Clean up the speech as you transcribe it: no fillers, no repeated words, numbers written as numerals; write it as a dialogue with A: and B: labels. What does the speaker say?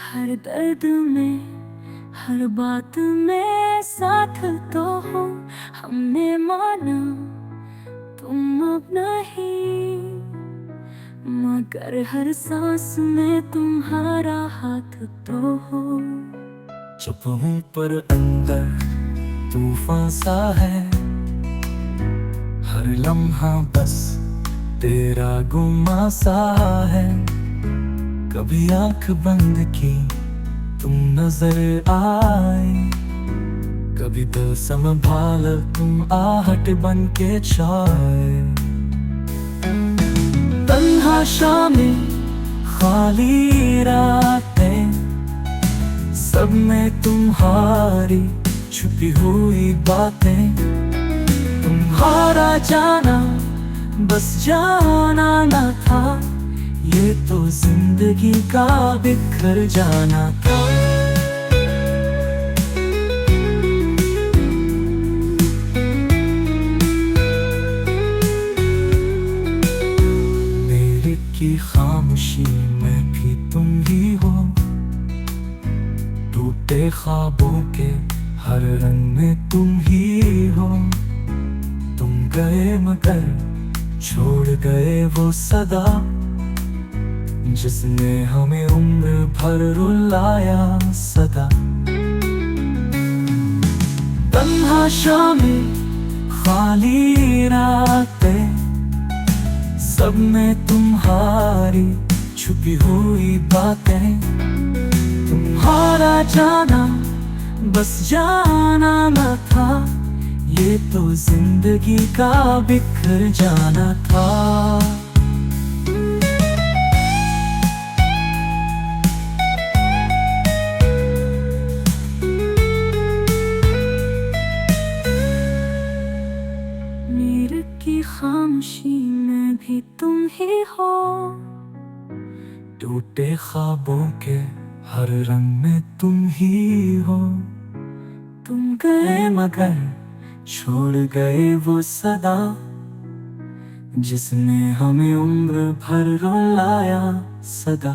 A: हर दर्द में, हर बात में साथ तो हो। हमने माना तुम अब नहीं, मगर हर सांस में तुम्हारा हाथ तो हो।
B: चुप हूँ पर अंदर तूफान सा है, हर लम्हा बस तेरा गुमा सा है। कभी आंख बंद की तुम नजर आए, कभी दिल संभाल तुम आहट बन के छाए। तन्हा शामें खाली रातें, सब में तुम्हारी छुपी हुई बातें। तुम्हारा जाना बस जाना न था, ये तो जिंदगी का बिखर जाना था। मेरे की खामोशी में भी तुम ही हो, टूटे ख्वाबों के हर रंग में तुम ही हो। तुम गए मगर छोड़ गए वो सदा, जिसने हमें उम्र भर रुलाया सदा। तन्हा शामें खाली रातें, सब में तुम्हारी छुपी हुई बातें। तुम्हारा जाना बस जाना न था, ये तो जिंदगी का बिखर जाना था।
A: मेरे की खामोशी में भी तुम ही हो,
B: टूटे ख्वाबों के हर रंग में तुम ही हो। तुम गए मगर छोड़ गए वो सदा, जिसने हमें उम्र भर रुलाया सदा।